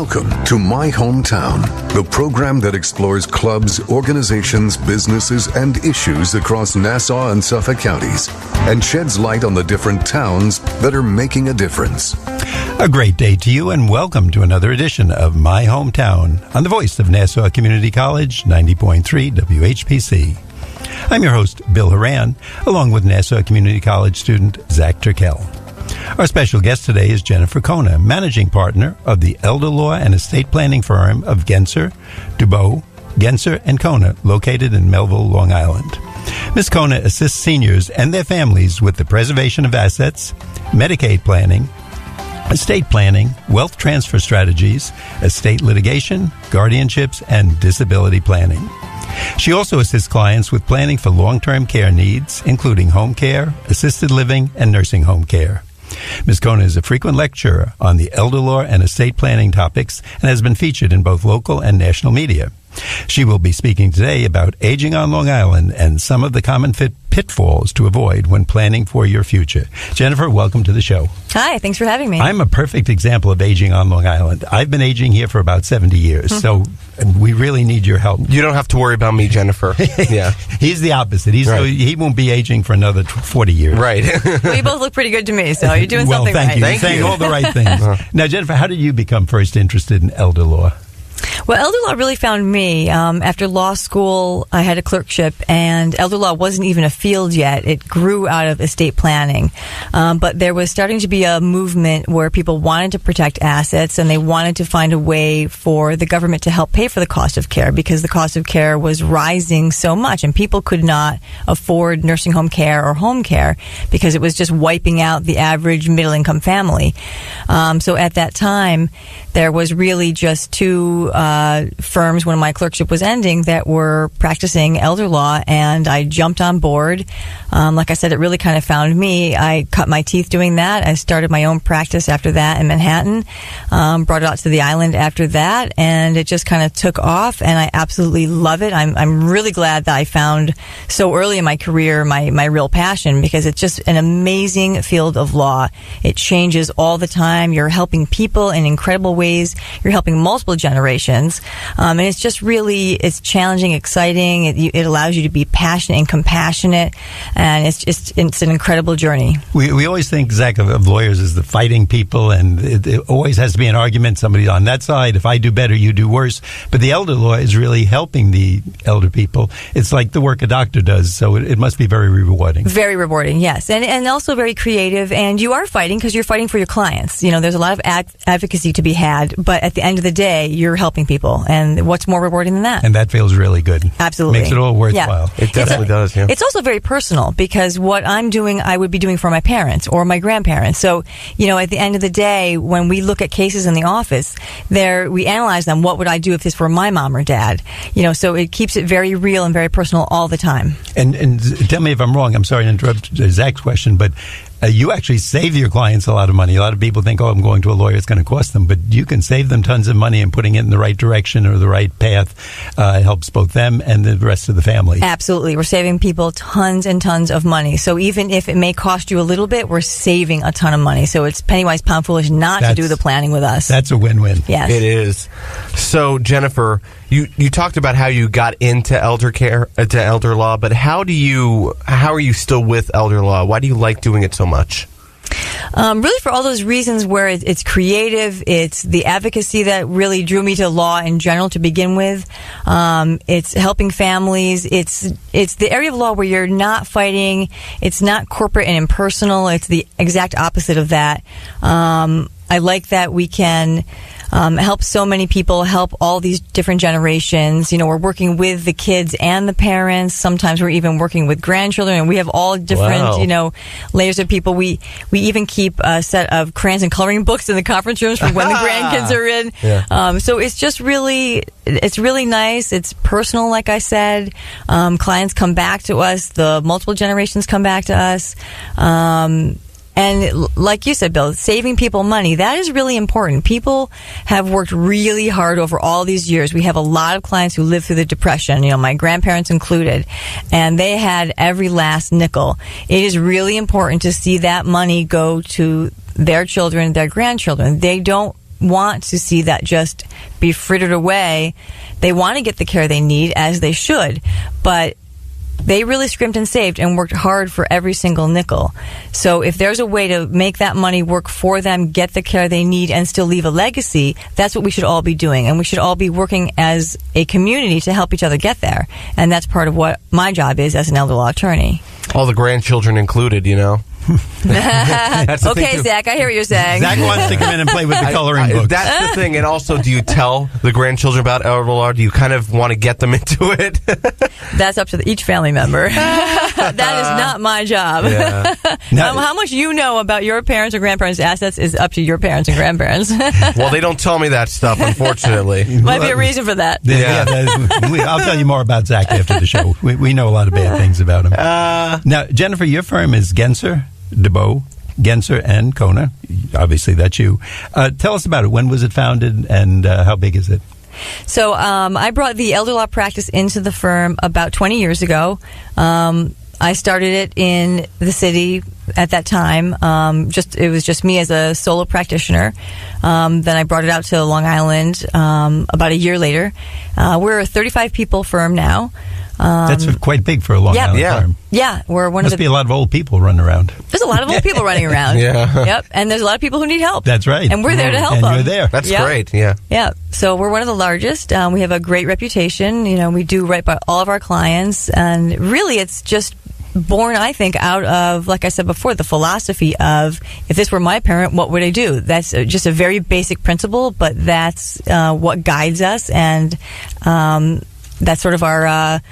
Welcome to My Hometown, the program that explores clubs, organizations, businesses, and issues across Nassau and Suffolk counties and sheds light on the different towns that are making a difference. A great day to you and welcome to another edition of My Hometown on the voice of Nassau Community College, 90.3 WHPC. I'm your host, Bill Horan, along with Nassau Community College student Zach Turkel. Our special guest today is Jennifer Cona, managing partner of the elder law and estate planning firm of Genser, Dubow, Genser and Cona, located in Melville, Long Island. Ms. Cona assists seniors and their families with the preservation of assets, Medicaid planning, estate planning, wealth transfer strategies, estate litigation, guardianships, and disability planning. She also assists clients with planning for long-term care needs, including home care, assisted living, and nursing home care. Ms. Cona is a frequent lecturer on the elder law and estate planning topics and has been featured in both local and national media. She will be speaking today about aging on Long Island and some of the common pitfalls to avoid when planning for your future. Jennifer, welcome to the show. Hi, thanks for having me. I'm a perfect example of aging on Long Island. I've been aging here for about 70 years, so we really need your help. You don't have to worry about me, Jennifer. Yeah, he's the opposite. He won't be aging for another 40 years. Right. Well, you both look pretty good to me, so you're doing something thank right. You. You're saying all the right things. Now, Jennifer, how did you become first interested in elder law? Well, elder law really found me. After law school, I had a clerkship, and elder law wasn't even a field yet. It grew out of estate planning. But there was starting to be a movement where people wanted to protect assets, and they wanted to find a way for the government to help pay for the cost of care, because the cost of care was rising so much, and people could not afford nursing home care or home care because it was just wiping out the average middle-income family. So at that time, there was really just two firms when my clerkship was ending that were practicing elder law, and I jumped on board. Like I said, it really kind of found me. I cut my teeth doing that. I started my own practice after that in Manhattan, brought it out to the island after that, and it just kind of took off, and I absolutely love it. I'm really glad that I found so early in my career my real passion, because it's just an amazing field of law. It changes all the time. You're helping people in incredible ways. You're helping multiple generations. And it's just really, it's challenging, exciting. It allows you to be passionate and compassionate. And it's an incredible journey. We always think, Zach, of lawyers as the fighting people, and it always has to be an argument. Somebody on that side, if I do better, you do worse. But the elder law is really helping the elder people. It's like the work a doctor does. So it must be very rewarding. Very rewarding, yes. And also very creative. And you are fighting because you're fighting for your clients. You know, there's a lot of advocacy to be had. But at the end of the day, you're helping people. And what's more rewarding than that? And that feels really good. Absolutely. Makes it all worthwhile. Yeah. It definitely does, yeah. It's also very personal, because what I'm doing, I would be doing for my parents or my grandparents. So, you know, at the end of the day, when we look at cases in the office, we analyze them. What would I do if this were my mom or dad? You know, so it keeps it very real and very personal all the time. And tell me if I'm wrong. I'm sorry to interrupt Zach's question, but you actually save your clients a lot of money. A lot of people think, I'm going to a lawyer, it's going to cost them. But you can save them tons of money, and putting it in the right direction or the right path helps both them and the rest of the family. Absolutely. We're saving people tons and tons of money. So even if it may cost you a little bit, we're saving a ton of money. So it's penny wise, pound foolish not to do the planning with us. That's a win-win. Yes. It is. So, Jennifer, you talked about how you got into elder care, to elder law, but how are you still with elder law? Why do you like doing it so much? Really for all those reasons where it's creative, it's the advocacy that really drew me to law in general to begin with. It's helping families. It's the area of law where you're not fighting. It's not corporate and impersonal. It's the exact opposite of that. I like that we can help so many people, help all these different generations. You know, we're working with the kids and the parents. Sometimes we're even working with grandchildren, and we have all different, layers of people. We even keep a set of crayons and coloring books in the conference rooms for when the grandkids are in. Yeah. So it's just really nice. It's personal, like I said. Clients come back to us. The multiple generations come back to us. And like you said, Bill, saving people money, that is really important. People have worked really hard over all these years. We have a lot of clients who lived through the Depression, my grandparents included, and they had every last nickel. It is really important to see that money go to their children, their grandchildren. They don't want to see that just be frittered away. They want to get the care they need, as they should, but they really scrimped and saved and worked hard for every single nickel. So if there's a way to make that money work for them, get the care they need, and still leave a legacy, that's what we should all be doing. And we should all be working as a community to help each other get there. And that's part of what my job is as an elder law attorney. All the grandchildren included, you know. Okay, Zach, I hear what you're saying. Zach wants to come in and play with the coloring books. That's the thing. And also, do you tell the grandchildren about elder law? Do you kind of want to get them into it? That's up to each family member. That is not my job. Yeah. How much you know about your parents or grandparents' assets is up to your parents and grandparents. Well, they don't tell me that stuff, unfortunately. Might be a reason for that. I'll tell you more about Zach after the show. We know a lot of bad things about him. Now, Jennifer, your firm is Genser, Dubow, Genser, and Cona. Obviously, that's you. Tell us about it. When was it founded, and how big is it? So I brought the elder law practice into the firm about 20 years ago. I started it in the city at that time. It was just me as a solo practitioner. Then I brought it out to Long Island about a year later. We're a 35 people firm now. That's quite big for a Long Island firm. Yeah, we're one of the... Must be a lot of old people running around. There's a lot of old people running around. Yeah. Yep, and there's a lot of people who need help. That's right. And we're there to help and them. You're there. That's great, yeah. Yeah, so we're one of the largest. We have a great reputation. We do right by all of our clients, and really it's just born, I think, out of, like I said before, the philosophy of, if this were my parent, what would I do? That's just a very basic principle, but that's what guides us, and that's sort of our,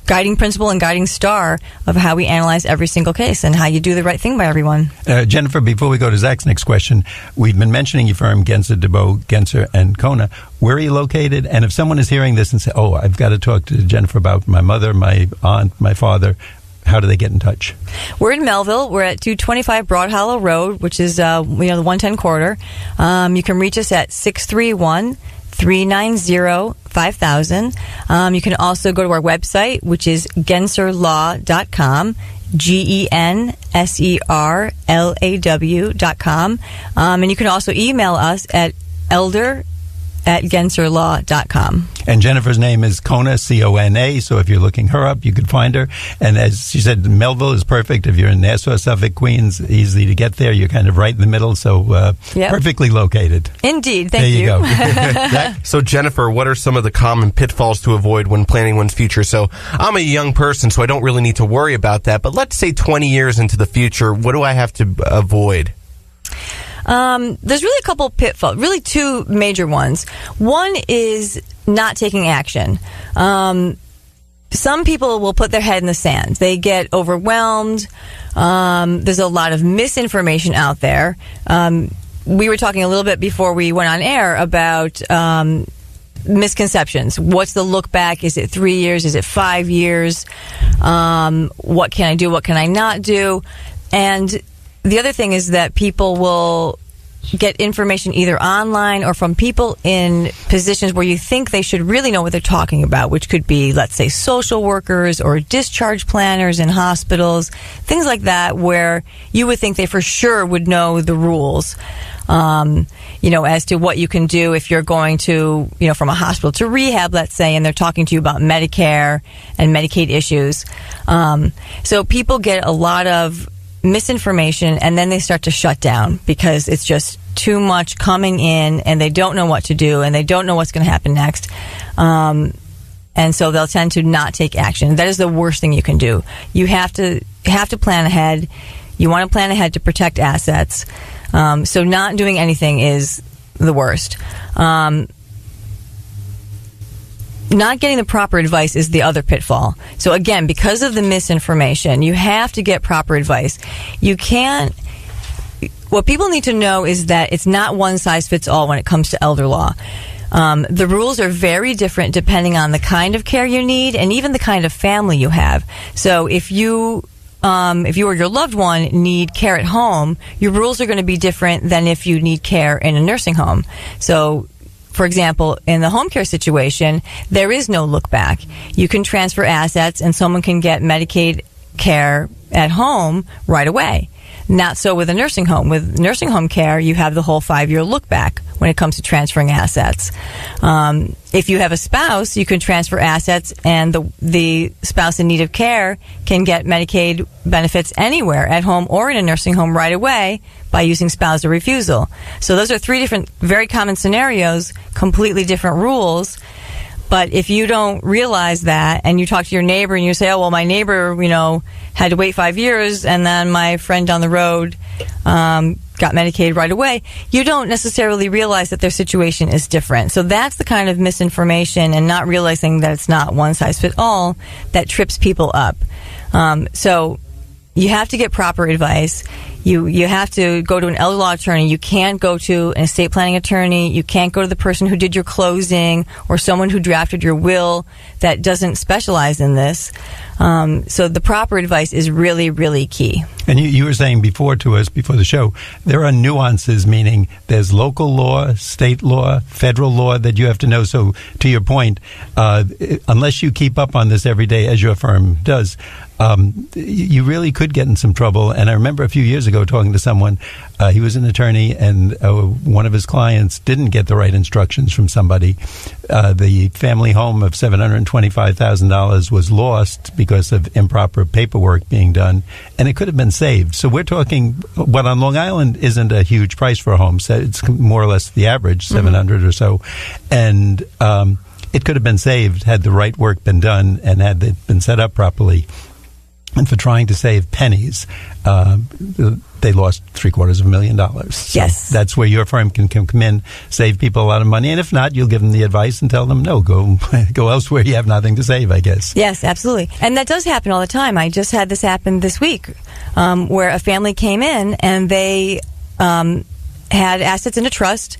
guiding principle and guiding star of how we analyze every single case and how you do the right thing by everyone. Jennifer, before we go to Zach's next question, we've been mentioning your firm, Genser, Dubow, Genser, and Cona. Where are you located? And if someone is hearing this and say, oh, I've got to talk to Jennifer about my mother, my aunt, my father, how do they get in touch? We're in Melville. We're at 225 Broad Hollow Road, which is the 110 corridor. You can reach us at 631-390-5000. You can also go to our website, which is genserlaw.com, GENSERLAW.com. And you can also email us at elder@genserlaw.com. And Jennifer's name is Cona, Cona, so if you're looking her up, you can find her. And as she said, Melville is perfect. If you're in Nassau, Suffolk, Queens, easy to get there. You're kind of right in the middle, so perfectly located. Indeed, thank you. There you go. So, Jennifer, what are some of the common pitfalls to avoid when planning one's future? So, I'm a young person, so I don't really need to worry about that. But let's say 20 years into the future, what do I have to avoid? There's really a couple pitfalls, really two major ones. One is not taking action. Some people will put their head in the sand. They get overwhelmed. There's a lot of misinformation out there. We were talking a little bit before we went on air about misconceptions. What's the look back? Is it 3 years? Is it 5 years? What can I do? What can I not do? And the other thing is that people will get information either online or from people in positions where you think they should really know what they're talking about, which could be, let's say, social workers or discharge planners in hospitals, things like that, where you would think they for sure would know the rules, as to what you can do if you're going to, from a hospital to rehab, let's say, and they're talking to you about Medicare and Medicaid issues. So people get a lot of misinformation, and then they start to shut down because it's just too much coming in, and they don't know what to do, and they don't know what's going to happen next. And so they'll tend to not take action. That is the worst thing you can do. You have to plan ahead. You want to plan ahead to protect assets. So not doing anything is the worst. Not getting the proper advice is the other pitfall. So again, because of the misinformation, you have to get proper advice. What people need to know is that it's not one size fits all when it comes to elder law. The rules are very different depending on the kind of care you need and even the kind of family you have. So if you or your loved one need care at home, your rules are going to be different than if you need care in a nursing home. So, for example, in the home care situation, there is no look back. You can transfer assets and someone can get Medicaid care at home right away. Not so with a nursing home. With nursing home care, you have the whole 5-year look back when it comes to transferring assets. If you have a spouse, you can transfer assets, and the spouse in need of care can get Medicaid benefits anywhere, at home or in a nursing home, right away by using spousal refusal. So those are 3 different, very common scenarios, completely different rules. But if you don't realize that, and you talk to your neighbor and you say, oh, well, my neighbor, had to wait 5 years, and then my friend down the road got Medicaid right away, you don't necessarily realize that their situation is different. So that's the kind of misinformation and not realizing that it's not one size fits all that trips people up. So you have to get proper advice. You have to go to an elder law attorney. You can't go to an estate planning attorney. You can't go to the person who did your closing or someone who drafted your will that doesn't specialize in this. So the proper advice is really, really key. And you were saying before to us, before the show, there are nuances, meaning there's local law, state law, federal law that you have to know. So to your point, unless you keep up on this every day, as your firm does, you really could get in some trouble. And I remember a few years ago talking to someone, he was an attorney, and one of his clients didn't get the right instructions from somebody. The family home of $725,000 was lost because of improper paperwork being done, and it could have been saved. So we're talking, what on Long Island isn't a huge price for a home. So it's more or less the average, $700 or so. And it could have been saved had the right work been done and had it been set up properly. And for trying to save pennies, they lost $750,000. So yes. That's where your firm can come in, save people a lot of money. And if not, you'll give them the advice and tell them, no, go elsewhere. You have nothing to save, I guess. Yes, absolutely. And that does happen all the time. I just had this happen this week, where a family came in and they had assets in a trust.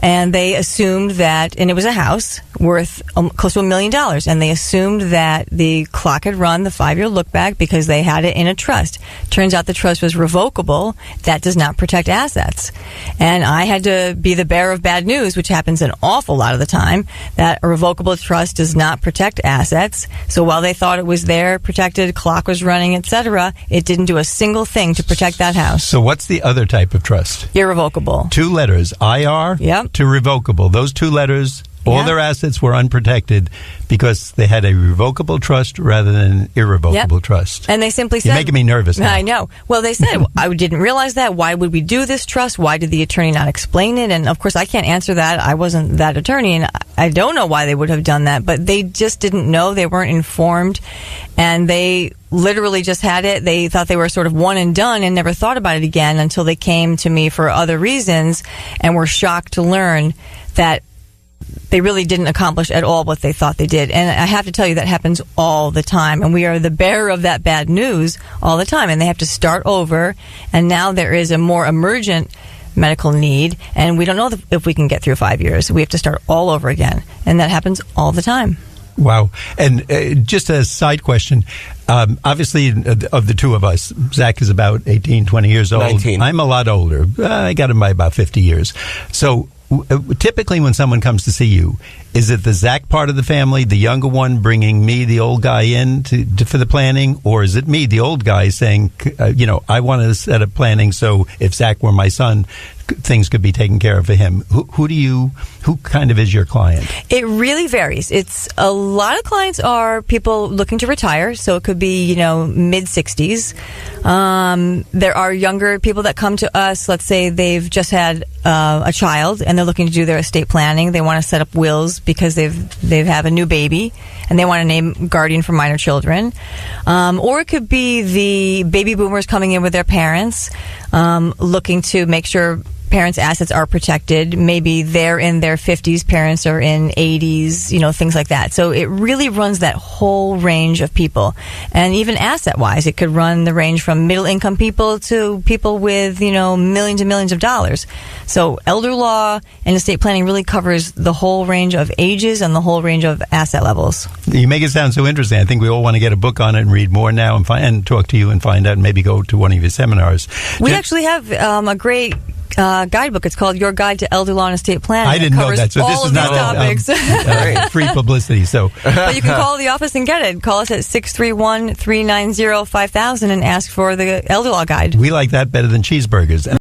And they assumed that, and it was a house worth close to $1 million, and they assumed that the clock had run, the 5-year look back, because they had it in a trust. Turns out the trust was revocable. That does not protect assets. And I had to be the bearer of bad news, which happens an awful lot of the time, that a revocable trust does not protect assets. So while they thought it was there, protected, clock was running, etc., it didn't do a single thing to protect that house. So what's the other type of trust? Irrevocable. 2 letters, IR. Yep. To revocable. Those 2 letters, all their assets were unprotected because they had a revocable trust rather than an irrevocable trust. And they simply said... You're making me nervous now. I know. Well, they said, I didn't realize that. Why would we do this trust? Why did the attorney not explain it? And, of course, I can't answer that. I wasn't that attorney, and I don't know why they would have done that. But they just didn't know. They weren't informed. And they literally just had it. They thought they were sort of one and done and never thought about it again until they came to me for other reasons and were shocked to learn that they really didn't accomplish at all what they thought they did. And I have to tell you, that happens all the time. And we are the bearer of that bad news all the time. And they have to start over. And now there is a more emergent medical need. And we don't know if we can get through 5 years. We have to start all over again. And that happens all the time. Wow. And just a side question. Obviously, of the 2 of us, Zach is about 18, 20 years old. 19. I'm a lot older. I got him by about 50 years. So typically when someone comes to see you, is it the Zach part of the family, the younger one, bringing me, the old guy, in for the planning? Or is it me, the old guy, saying, I want to set up planning so if Zach were my son, things could be taken care of for him? Who kind of is your client? It really varies. It's a lot of clients are people looking to retire, so it could be, mid-60s. There are younger people that come to us. Let's say they've just had a child and they're looking to do their estate planning. They want to set up wills because they have a new baby and they want to name guardian for minor children. Or it could be the baby boomers coming in with their parents, looking to make sure parents' assets are protected. Maybe they're in their 50s, parents are in 80s, things like that. So it really runs that whole range of people. And even asset-wise, it could run the range from middle-income people to people with, millions and millions of dollars. So elder law and estate planning really covers the whole range of ages and the whole range of asset levels. You make it sound so interesting. I think we all want to get a book on it and read more now and talk to you and find out and maybe go to one of your seminars. We actually have a great guidebook. It's called Your Guide to Elder Law and Estate Planning. I didn't know that, so this is not topics. Free publicity. So, but you can call the office and get it. Call us at 631-390-5000 and ask for the Elder Law Guide. We like that better than cheeseburgers.